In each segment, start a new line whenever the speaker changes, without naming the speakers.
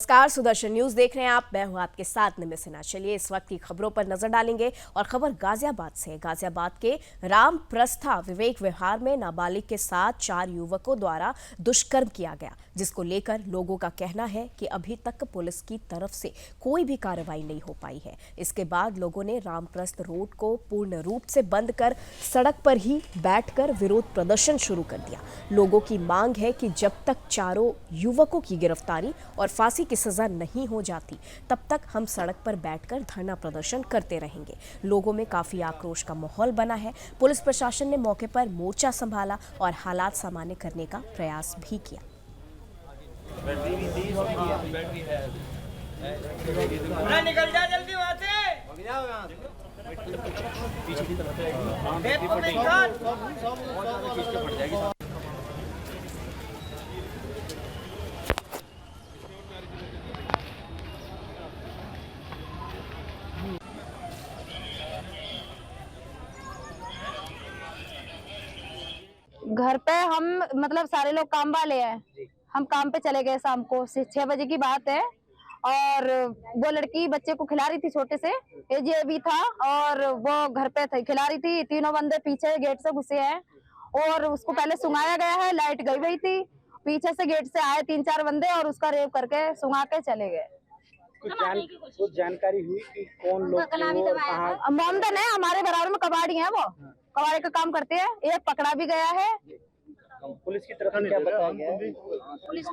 नमस्कार, सुदर्शन न्यूज देख रहे हैं आप। मैं हूं आपके साथ निमित सिन्हा। चलिए इस वक्त की खबरों पर नजर डालेंगे और खबर गाजियाबाद से है। गाजियाबाद के रामप्रस्था विवेक विहार में नाबालिग के साथ 4 युवकों द्वारा दुष्कर्म किया गया, जिसको लेकर लोगों का कहना है कि अभी तक पुलिस की तरफ से कोई भी कार्रवाई नहीं हो पाई है। इसके बाद लोगों ने रामप्रस्थ रोड को पूर्ण रूप से बंद कर सड़क पर ही बैठकर विरोध प्रदर्शन शुरू कर दिया। लोगों की मांग है कि जब तक चारों युवकों की गिरफ्तारी और फांसी की सजा नहीं हो जाती, तब तक हम सड़क पर बैठकर धरना प्रदर्शन करते रहेंगे। लोगों में काफी आक्रोश का माहौल बना है। पुलिस प्रशासन ने मौके पर मोर्चा संभाला और हालात सामान्य करने का प्रयास भी किया।
निकल जा जल्दी वहां से।
घर पे हम मतलब सारे लोग काम वाले हैं। हम काम पे चले गए शाम को 6 बजे की बात है और वो लड़की बच्चे को खिला रही थी, छोटे से एज भी था और वो घर पे थे, खिला रही थी। तीनों बंदे पीछे गेट से घुसे हैं और उसको पहले सुंघाया गया है। लाइट गई हुई थी, पीछे से गेट से आए 3-4 बंदे और उसका रेप करके सुंघा के चले गए।
कुछ जानकारी हुई कि कौन लोग
मोमदन है, हमारे बराबर में कबाड़ी है, वो कबाड़ी का काम करते हैं। एक पकड़ा भी गया है।
पुलिस की तरफ से क्या बताया गया है?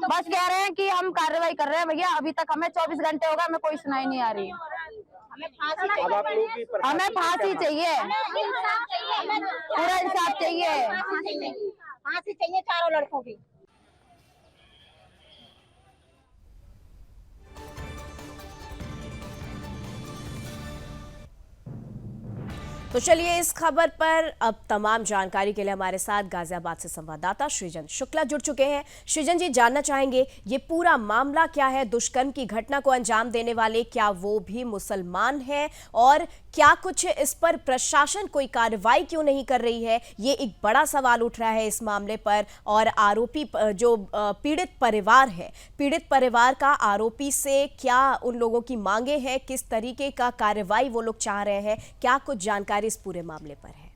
बस कह रहे हैं कि हम कार्रवाई कर रहे हैं भैया। अभी तक हमें 24 घंटे हो गए, हमें कोई सुनाई नहीं आ रही।
अब आप लोगों की
हमें फांसी चाहिए, पूरा इंसाफ चाहिए।
फांसी चाहिए चारों लड़कों की।
तो चलिए इस खबर पर अब तमाम जानकारी के लिए हमारे साथ गाजियाबाद से संवाददाता सृजन शुक्ला जुड़ चुके हैं। सृजन जी, जानना चाहेंगे ये पूरा मामला क्या है? दुष्कर्म की घटना को अंजाम देने वाले क्या वो भी मुसलमान हैं और क्या कुछ इस पर प्रशासन कोई कार्रवाई क्यों नहीं कर रही है? ये एक बड़ा सवाल उठ रहा है इस मामले पर। और आरोपी जो पीड़ित परिवार है, पीड़ित परिवार का आरोपी से क्या उन लोगों की मांगे हैं, किस तरीके का कार्रवाई वो लोग चाह रहे हैं, क्या कुछ जानकारी इस पूरे मामले पर है?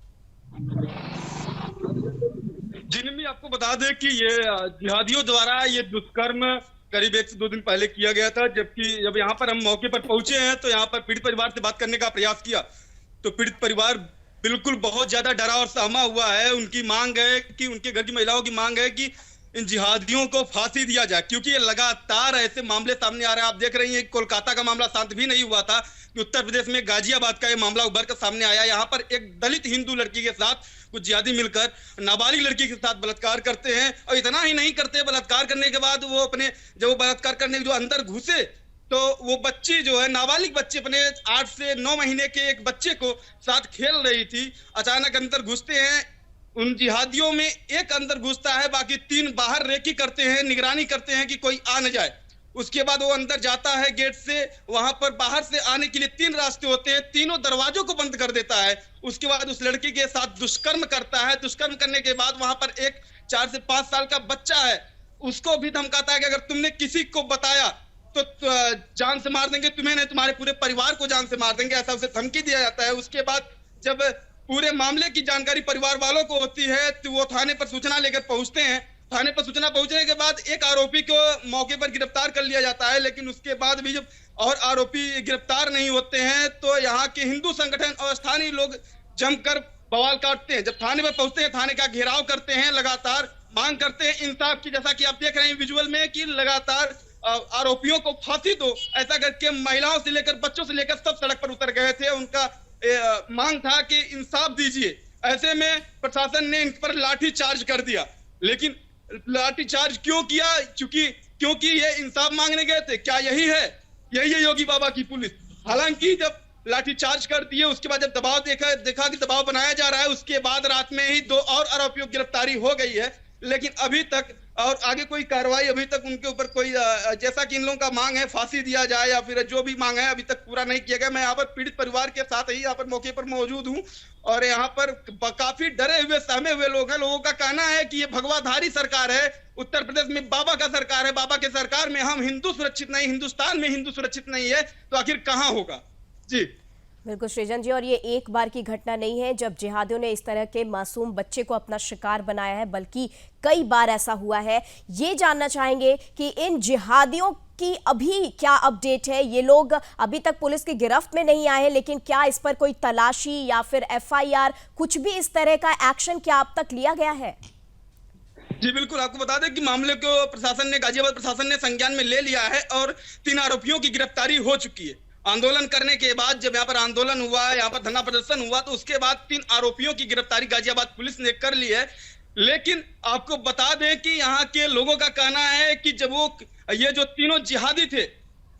जिनमें आपको बता दें कि ये जिहादियों द्वारा ये दुष्कर्म करीब 1 से 2 दिन पहले किया गया था। जबकि जब यहाँ पर हम मौके पर पहुंचे हैं तो यहाँ पर पीड़ित परिवार से बात करने का प्रयास किया तो पीड़ित परिवार बिल्कुल बहुत ज्यादा डरा और सहमा हुआ है। उनकी मांग है कि उनके घर की महिलाओं की मांग है कि इन जिहादियों को फांसी दिया जाए, क्योंकि ये लगातार ऐसे मामले सामने आ रहे हैं। आप देख रही हैं कोलकाता का मामला शांत भी नहीं हुआ था कि उत्तर प्रदेश में गाजियाबाद का ये मामला उभर कर सामने आया। यहाँ पर एक दलित हिंदू लड़की के साथ कुछ जिहादी मिलकर नाबालिग लड़की के साथ बलात्कार करते हैं। और इतना ही नहीं करते, बलात्कार करने के बाद वो अपने जब बलात्कार करने जो अंदर घुसे तो वो बच्ची जो है, नाबालिग बच्चे, अपने 8 से 9 महीने के एक बच्चे को साथ खेल रही थी। अचानक अंदर घुसते हैं। उन जिहादियों में एक अंदर घुसता है, बाकी 3 बाहर रेकी करते हैं, निगरानी करते हैं कि कोई आ न जाए। उसके बाद वो अंदर जाता है गेट से। वहां पर बाहर से आने के लिए 3 रास्ते होते हैं, तीनों दरवाजों को बंद कर देता है। उसके बाद उस लड़की के साथ दुष्कर्म करता है। दुष्कर्म करने के बाद वहां पर एक 4 से 5 साल का बच्चा है, उसको भी धमकाता है कि अगर तुमने किसी को बताया तो जान से मार देंगे तुम्हें, नहीं तुम्हारे पूरे परिवार को जान से मार देंगे, ऐसा उसे धमकी दिया जाता है। उसके बाद जब पूरे मामले की जानकारी परिवार वालों को होती है तो वो थाने पर सूचना लेकर पहुंचते हैं। थाने पर सूचना पहुंचने के बाद एक आरोपी को मौके पर गिरफ्तार कर लिया जाता है। लेकिन उसके बाद भी जब और आरोपी गिरफ्तार नहीं होते हैं तो यहाँ के हिंदू संगठन और स्थानीय लोग जमकर बवाल काटते हैं। जब थाने पर पहुंचते हैं, थाने का घेराव करते हैं, लगातार मांग करते हैं इंसाफ की। जैसा कि आप देख रहे हैं विजुअल में कि लगातार आरोपियों को फांसी दो, ऐसा करके महिलाओं से लेकर बच्चों से लेकर सब सड़क पर उतर गए थे। उनका मांग था कि इंसाफ दीजिए। ऐसे में प्रशासन ने इन पर लाठी चार्ज कर दिया। लेकिन लाठी चार्ज क्यों किया? क्योंकि ये इंसाफ मांगने गए थे। क्या यही है योगी बाबा की पुलिस? हालांकि जब लाठी चार्ज कर दिए, उसके बाद जब दबाव देखा कि दबाव बनाया जा रहा है, उसके बाद रात में ही 2 और आरोपियों की गिरफ्तारी हो गई है। लेकिन अभी तक और आगे कोई कार्रवाई अभी तक उनके ऊपर कोई जैसा कि इन लोगों का मांग है फांसी दिया जाए या फिर जो भी मांग है अभी तक पूरा नहीं किया गया। मैं यहाँ पर पीड़ित परिवार के साथ ही यहाँ पर मौके पर मौजूद हूँ और यहाँ पर काफी डरे हुए सहमे हुए लोग हैं। लोगों का कहना है कि ये भगवाधारी सरकार है, उत्तर प्रदेश में बाबा का सरकार है, बाबा के सरकार में हम हिंदू सुरक्षित नहीं, हिंदुस्तान में हिंदू सुरक्षित नहीं है, तो आखिर कहाँ होगा। जी
बिल्कुल सृजन जी, और ये एक बार की घटना नहीं है जब जिहादियों ने इस तरह के मासूम बच्चे को अपना शिकार बनाया है, बल्कि कई बार ऐसा हुआ है। ये जानना चाहेंगे कि इन जिहादियों की अभी क्या अपडेट है। ये लोग अभी तक पुलिस की गिरफ्त में नहीं आए हैं, लेकिन क्या इस पर कोई तलाशी या फिर FIR कुछ भी इस तरह का एक्शन क्या अब तक लिया गया है?
जी बिल्कुल, आपको बता दें कि मामले को प्रशासन ने, गाजियाबाद प्रशासन ने संज्ञान में ले लिया है और 3 आरोपियों की गिरफ्तारी हो चुकी है। आंदोलन करने के बाद जब यहाँ पर आंदोलन हुआ, यहाँ पर धरना प्रदर्शन हुआ, तो उसके बाद 3 आरोपियों की गिरफ्तारी गाजियाबाद पुलिस ने कर ली है। लेकिन आपको बता दें कि यहाँ के लोगों का कहना है कि जब ये जो तीनों जिहादी थे,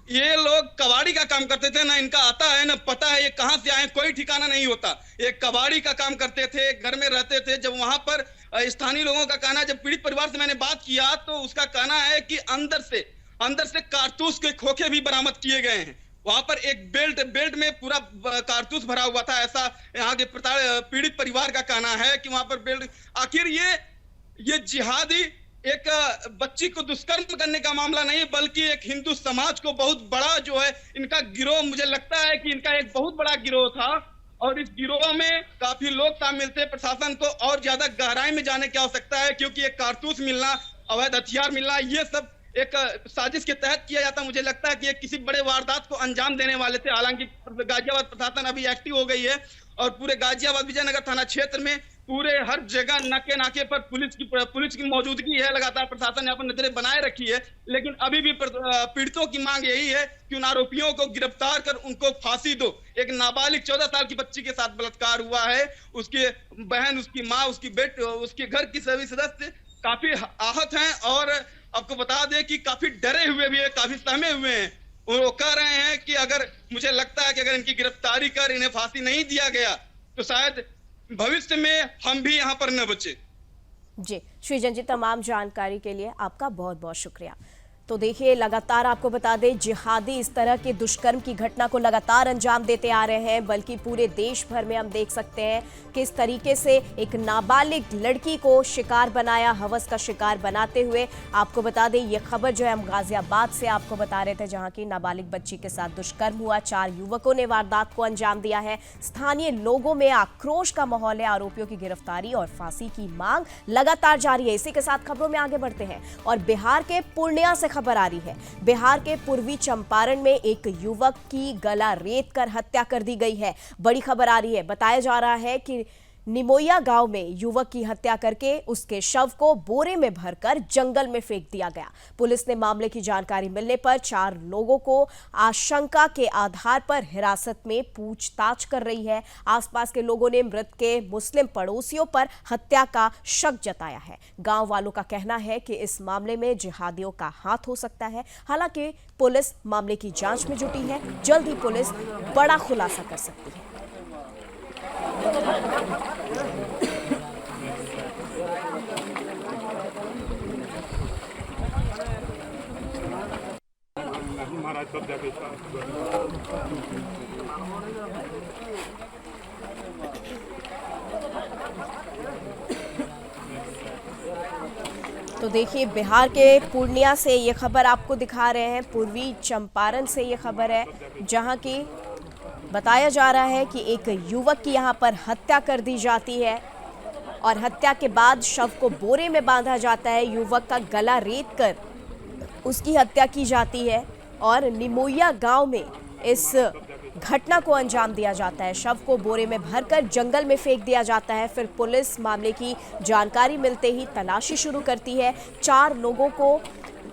ये लोग कबाड़ी का काम करते थे, ना इनका आता है ना पता है ये कहां से आए, कोई ठिकाना नहीं होता। ये कबाड़ी का काम करते थे, घर में रहते थे। जब वहां पर स्थानीय लोगों का कहना, जब पीड़ित परिवार से मैंने बात किया तो उसका कहना है कि अंदर से कारतूस के खोखे भी बरामद किए गए हैं। वहां पर एक बेल्ट में पूरा कारतूस भरा हुआ था, ऐसा यहाँ के पीड़ित परिवार का कहना है कि वहां पर बेल्ट। आखिर ये जिहादी एक बच्ची को दुष्कर्म करने का मामला नहीं, बल्कि एक हिंदू समाज को बहुत बड़ा जो है इनका गिरोह, मुझे लगता है कि इनका एक बहुत बड़ा गिरोह था और इस गिरोह में काफी लोग शामिल थे। प्रशासन को और ज्यादा गहराई में जाने की आवश्यकता है, क्योंकि एक कारतूस मिलना, अवैध हथियार मिलना, ये सब एक साजिश के तहत किया जाता। मुझे लगता है कि एक किसी बड़े वारदात को अंजाम देने वाले थे। हालांकि गाजियाबाद प्रशासन अभी एक्टिव हो गई है और पूरे गाजियाबाद विजयनगर थाना क्षेत्र में पूरे हर जगह नाके पर पुलिस की मौजूदगी है। लगातार प्रशासन यहाँ पर नजरें बनाए रखी है, लेकिन अभी भी पीड़ितों की मांग यही है कि उन आरोपियों को गिरफ्तार कर उनको फांसी दो। एक नाबालिग 14 साल की बच्ची के साथ बलात्कार हुआ है, उसके बहन, उसकी माँ, उसकी बेटी, उसके घर की सभी सदस्य काफी आहत हैं और आपको बता दें कि काफी डरे हुए भी है, काफी सहमे हुए हैं। वो कह रहे हैं कि अगर, मुझे लगता है कि अगर इनकी गिरफ्तारी कर इन्हें फांसी नहीं दिया गया तो शायद भविष्य में हम भी यहाँ पर न बचे।
जी सृजन जी, तमाम जानकारी के लिए आपका बहुत बहुत शुक्रिया। तो देखिए, लगातार आपको बता दें, जिहादी इस तरह के दुष्कर्म की घटना को लगातार अंजाम देते आ रहे हैं, बल्कि पूरे देश भर में हम देख सकते हैं किस तरीके से एक नाबालिग लड़की को शिकार बनाया, हवस का शिकार बनाते हुए। आपको बता दें, ये खबर जो है हम गाजियाबाद से आपको बता रहे थे, जहां की नाबालिग बच्ची के साथ दुष्कर्म हुआ। 4 युवकों ने वारदात को अंजाम दिया है। स्थानीय लोगों में आक्रोश का माहौल है। आरोपियों की गिरफ्तारी और फांसी की मांग लगातार जारी है। इसी के साथ खबरों में आगे बढ़ते हैं और बिहार के पूर्णिया से खबर आ रही है। बिहार के पूर्वी चंपारण में एक युवक की गला रेत कर हत्या कर दी गई है। बड़ी खबर आ रही है। बताया जा रहा है कि निमोया गांव में युवक की हत्या करके उसके शव को बोरे में भरकर जंगल में फेंक दिया गया। पुलिस ने मामले की जानकारी मिलने पर 4 लोगों को आशंका के आधार पर हिरासत में पूछताछ कर रही है। आसपास के लोगों ने मृत के मुस्लिम पड़ोसियों पर हत्या का शक जताया है। गांव वालों का कहना है कि इस मामले में जिहादियों का हाथ हो सकता है। हालांकि पुलिस मामले की जांच में जुटी है। जल्द ही पुलिस बड़ा खुलासा कर सकती है। तो देखिए, बिहार के पूर्णिया से ये खबर आपको दिखा रहे हैं। पूर्वी चंपारण से ये खबर है, जहां की बताया जा रहा है कि एक युवक की यहां पर हत्या कर दी जाती है और हत्या के बाद शव को बोरे में बांधा जाता है। युवक का गला रेत कर उसकी हत्या की जाती है और निमोया गांव में इस घटना को अंजाम दिया जाता है। शव को बोरे में भरकर जंगल में फेंक दिया जाता है। फिर पुलिस मामले की जानकारी मिलते ही तलाशी शुरू करती है। 4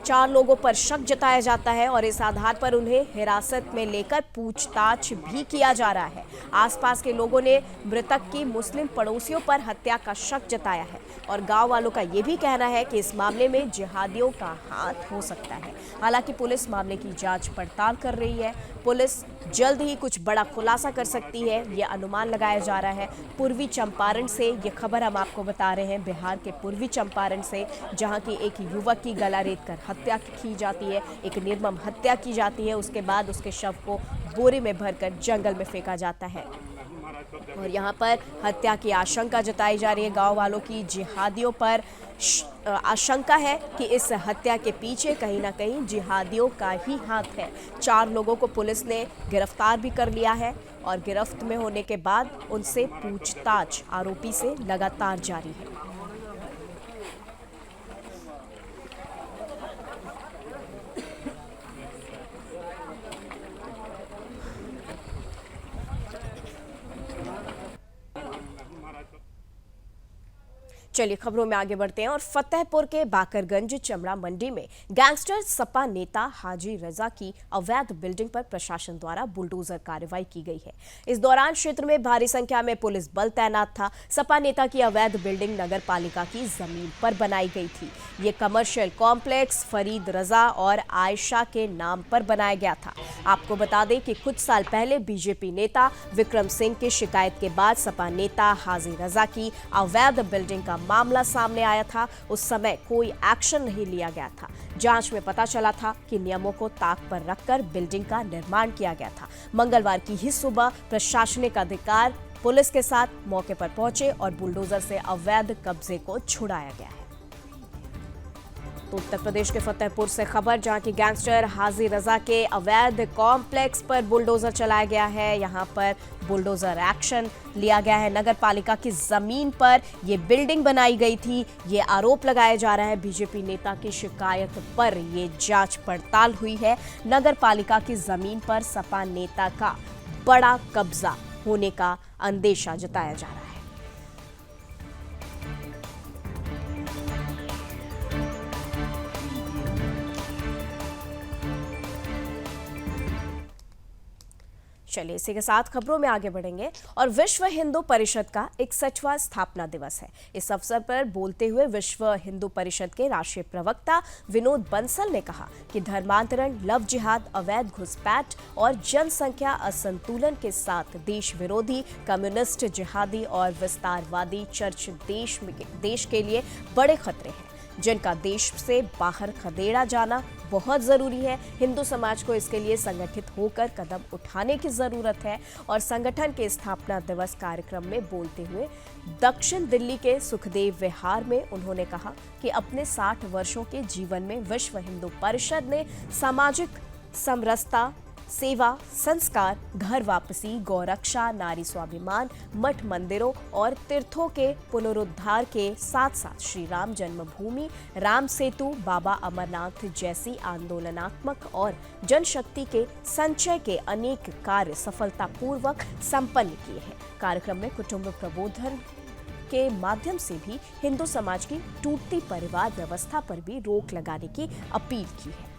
4 लोगों पर शक जताया जाता है और इस आधार पर उन्हें हिरासत में लेकर पूछताछ भी किया जा रहा है। आसपास के लोगों ने मृतक की मुस्लिम पड़ोसियों पर हत्या का शक जताया है और गांव वालों का यह भी कहना है कि इस मामले में जिहादियों का हाथ हो सकता है। हालांकि पुलिस मामले की जांच पड़ताल कर रही है। पुलिस जल्द ही कुछ बड़ा खुलासा कर सकती है, यह अनुमान लगाया जा रहा है। पूर्वी चंपारण से ये खबर हम आपको बता रहे हैं, बिहार के पूर्वी चंपारण से, जहां की एक युवक की गला रेतकर हत्या की जाती है, एक निर्मम हत्या की जाती है। उसके बाद उसके शव को बोरे में भरकर जंगल में फेंका जाता है और यहाँ पर हत्या की आशंका जताई जा रही है गांव वालों की। जिहादियों पर आशंका है कि इस हत्या के पीछे कहीं ना कहीं जिहादियों का ही हाथ है। 4 लोगों को पुलिस ने गिरफ्तार भी कर लिया है और गिरफ्त में होने के बाद उनसे पूछताछ आरोपी से लगातार जारी है। चलिए खबरों में आगे बढ़ते हैं और फतेहपुर के बाकरगंज चमड़ा मंडी में गैंगस्टर सपा नेता हाजी रजा की अवैध बिल्डिंग पर प्रशासन द्वारा बुलडोजर कार्रवाई की गई है। इस दौरान क्षेत्र में भारी संख्या में पुलिस बल तैनात था। सपा नेता की अवैध बिल्डिंग नगर पालिका की जमीन पर बनाई गई थी। ये कमर्शियल कॉम्प्लेक्स फरीद रजा और आयशा के नाम पर बनाया गया था। आपको बता दें कि कुछ साल पहले बीजेपी नेता विक्रम सिंह की शिकायत के बाद सपा नेता हाजी रजा की अवैध बिल्डिंग का मामला सामने आया था। उस समय कोई एक्शन नहीं लिया गया था। जांच में पता चला था कि नियमों को ताक पर रखकर बिल्डिंग का निर्माण किया गया था। मंगलवार की ही सुबह प्रशासनिक अधिकारी पुलिस के साथ मौके पर पहुंचे और बुलडोजर से अवैध कब्जे को छुड़ाया गया है। तो उत्तर प्रदेश के फतेहपुर से खबर, जहां की गैंगस्टर हाजी रजा के अवैध कॉम्प्लेक्स पर बुलडोजर चलाया गया है। यहां पर बुलडोजर एक्शन लिया गया है। नगर पालिका की जमीन पर यह बिल्डिंग बनाई गई थी। ये आरोप लगाया जा रहा है बीजेपी नेता की शिकायत पर ये जांच पड़ताल हुई है। नगर पालिका की जमीन पर सपा नेता का बड़ा कब्जा होने का अंदेशा जताया जा रहा है। चलिए इसी के साथ खबरों में आगे बढ़ेंगे और विश्व हिंदू परिषद का 61वां स्थापना दिवस है। इस अवसर पर बोलते हुए विश्व हिंदू परिषद के राष्ट्रीय प्रवक्ता विनोद बंसल ने कहा कि धर्मांतरण, लव जिहाद, अवैध घुसपैठ और जनसंख्या असंतुलन के साथ देश विरोधी कम्युनिस्ट, जिहादी और विस्तारवादी चर्च देश के लिए बड़े खतरे हैं, जिनका देश से बाहर खदेड़ा जाना बहुत जरूरी है। हिंदू समाज को इसके लिए संगठित होकर कदम उठाने की जरूरत है। और संगठन के स्थापना दिवस कार्यक्रम में बोलते हुए दक्षिण दिल्ली के सुखदेव विहार में उन्होंने कहा कि अपने 60 वर्षों के जीवन में विश्व हिंदू परिषद ने सामाजिक समरसता, सेवा, संस्कार, घर वापसी, गौरक्षा, नारी स्वाभिमान, मठ मंदिरों और तीर्थों के पुनरुद्धार के साथ साथ श्री राम जन्मभूमि, राम सेतु, बाबा अमरनाथ जैसी आंदोलनात्मक और जनशक्ति के संचय के अनेक कार्य सफलतापूर्वक संपन्न किए हैं। कार्यक्रम में कुटुंब प्रबोधन के माध्यम से भी हिंदू समाज की टूटती परिवार व्यवस्था पर भी रोक लगाने की अपील की है।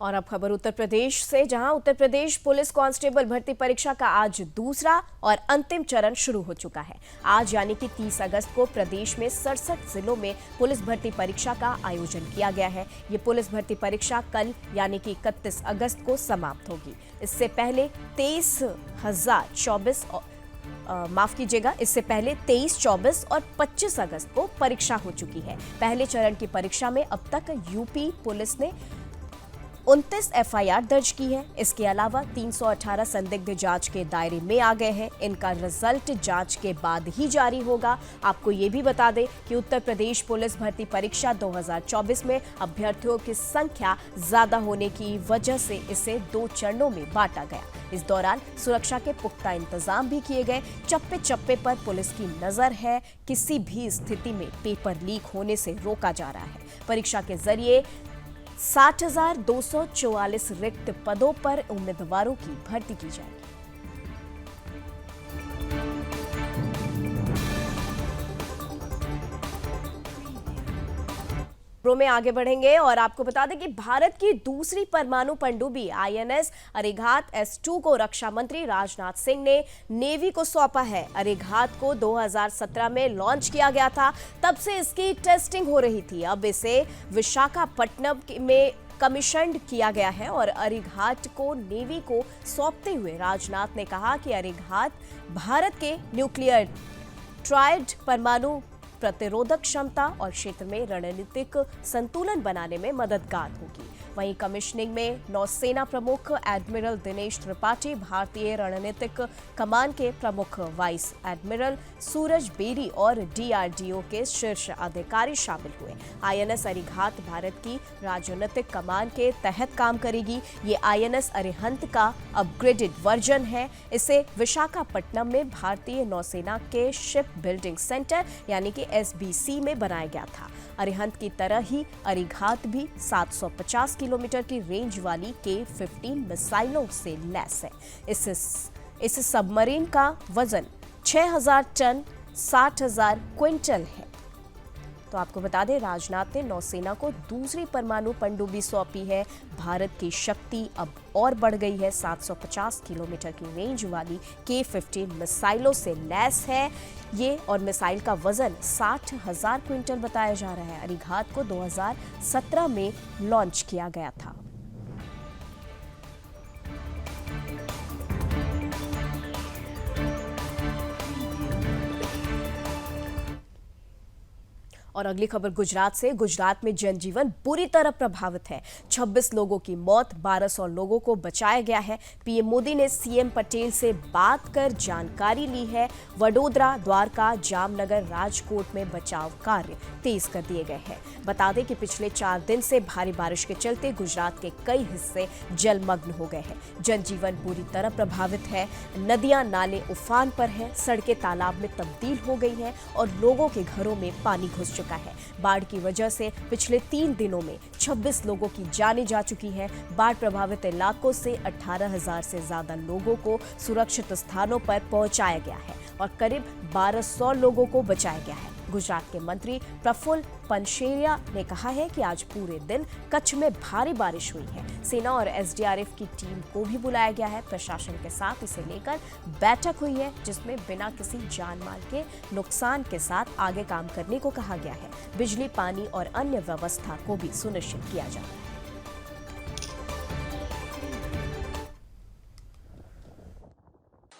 और अब खबर उत्तर प्रदेश से, जहां उत्तर प्रदेश पुलिस कांस्टेबल भर्ती परीक्षा का आज दूसरा और अंतिम चरण शुरू हो चुका है। आज यानी कि 30 अगस्त को प्रदेश में 67 जिलों में पुलिस भर्ती परीक्षा का आयोजन किया गया है। ये पुलिस भर्ती परीक्षा कल यानी कि 31 अगस्त को समाप्त होगी। इससे पहले 23, 24 और 25 अगस्त को परीक्षा हो चुकी है। पहले चरण की परीक्षा में अब तक यूपी पुलिस ने 29 एफआईआर दर्ज की है। इसके अलावा 318 संदिग्ध जांच के दायरे में आ गए हैं। इनका रिजल्ट जांच के बाद ही जारी होगा। आपको ये भी बता दें कि उत्तर प्रदेश पुलिस भर्ती परीक्षा 2024 में अभ्यर्थियों की संख्या ज्यादा होने की वजह से इसे 2 चरणों में बांटा गया। इस दौरान सुरक्षा के पुख्ता इंतजाम भी किए गए। चप्पे चप्पे पर पुलिस की नजर है। किसी भी स्थिति में पेपर लीक होने से रोका जा रहा है। परीक्षा के जरिए 60,244 रिक्त पदों पर उम्मीदवारों की भर्ती की जाएगी। में आगे बढ़ेंगे और आपको बता दें कि भारत की दूसरी परमाणु पनडुब्बी आईएनएस अरिघात S2 को रक्षा मंत्री राजनाथ सिंह ने नेवी को सौंपा है। अरिघात को 2017 में लॉन्च किया गया था, तब से इसकी टेस्टिंग हो रही थी। अब इसे विशाखापट्टनम में कमीशन्ड किया गया है और अरिघात को नेवी को सौंपते हुए राजनाथ ने कहा कि अरिघात भारत के न्यूक्लियर ट्रायड परमाणु प्रतिरोधक क्षमता और क्षेत्र में रणनीतिक संतुलन बनाने में मददगार होगी। वहीं कमिश्निंग में नौसेना प्रमुख एडमिरल दिनेश त्रिपाठी, भारतीय रणनीतिक कमान के प्रमुख वाइस एडमिरल सूरज बेरी और DRDO के शीर्ष अधिकारी शामिल हुए। आईएनएस अरिघात भारत की राजनीतिक कमान के तहत काम करेगी। ये आईएनएस अरिहंत का अपग्रेडेड वर्जन है। इसे विशाखापट्टनम में भारतीय नौसेना के शिप बिल्डिंग सेंटर यानी कि SBC में बनाया गया था। अरिहंत की तरह ही अरिघात भी 750 किलोमीटर की रेंज वाली K-15 मिसाइलों से लैस है। इस सबमरीन का वजन 6,000 टन 60,000 क्विंटल है। तो आपको बता दें, राजनाथ ने नौसेना को दूसरी परमाणु पनडुब्बी सौंपी है। भारत की शक्ति अब और बढ़ गई है। 750 किलोमीटर की रेंज वाली K-15 मिसाइलों से लैस है ये, और मिसाइल का वजन 60,000 क्विंटल बताया जा रहा है। अरिघात को 2017 में लॉन्च किया गया था। और अगली खबर गुजरात से। गुजरात में जनजीवन बुरी तरह प्रभावित है। 26 लोगों की मौत, 1200 लोगों को बचाया गया है। पीएम मोदी ने सीएम पटेल से बात कर जानकारी ली है। वडोदरा, द्वारका, जामनगर, राजकोट में बचाव कार्य तेज कर दिए गए हैं। बता दें कि पिछले 4 दिन से भारी बारिश के चलते गुजरात के कई हिस्से जलमग्न हो गए हैं। जनजीवन बुरी तरह प्रभावित है। नदियां नाले उफान पर हैं, सड़कें तालाब में तब्दील हो गई हैं और लोगों के घरों में पानी घुस चुका है। बाढ़ की वजह से पिछले 3 दिनों में 26 लोगों की जानें जा चुकी हैं। बाढ़ प्रभावित इलाकों से 18,000 से ज्यादा लोगों को सुरक्षित स्थानों पर पहुंचाया गया है और करीब 1200 लोगों को बचाया गया है। गुजरात के मंत्री प्रफुल्ल पनशेरिया ने कहा है कि आज पूरे दिन कच्छ में भारी बारिश हुई है। सेना और SDRF की टीम को भी बुलाया गया है। प्रशासन के साथ इसे लेकर बैठक हुई है, जिसमें बिना किसी जान माल के नुकसान के साथ आगे काम करने को कहा गया है। बिजली, पानी और अन्य व्यवस्था को भी सुनिश्चित किया जा रहा है।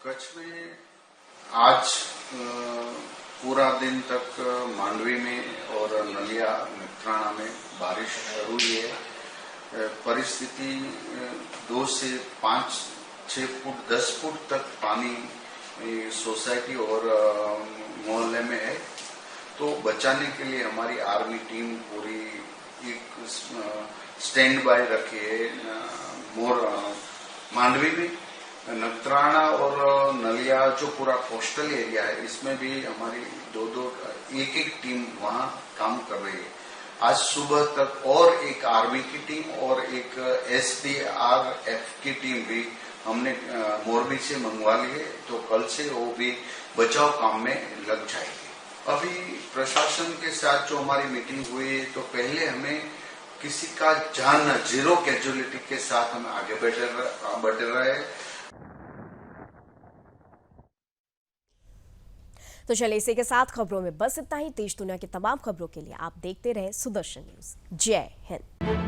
कच्छ में आज पूरा दिन तक मांडवी में और नलिया नखत्राना में बारिश हुई है। परिस्थिति 2 से 5, 6 फुट 10 फुट तक पानी सोसाइटी और मोहल्ले में है। तो बचाने के लिए हमारी आर्मी टीम पूरी एक स्टैंड बाय रखी है। मांडवी में, नखत्राना और नलिया जो पूरा कोस्टल एरिया है, इसमें भी हमारी 2-2 एक टीम वहां काम कर रही है। आज सुबह तक और एक आर्मी की टीम और एक SDRF की टीम भी हमने मोरबी से मंगवा ली है। तो कल से वो भी बचाव काम में लग जाएगी। अभी प्रशासन के साथ जो हमारी मीटिंग हुई, तो पहले हमें किसी का जान 0 कैजुअलिटी के साथ हम आगे बढ़ रहे हैं।
तो चलिए, इसी के साथ खबरों में बस इतना ही। देश दुनिया की तमाम खबरों के लिए आप देखते रहे सुदर्शन न्यूज। जय हिंद।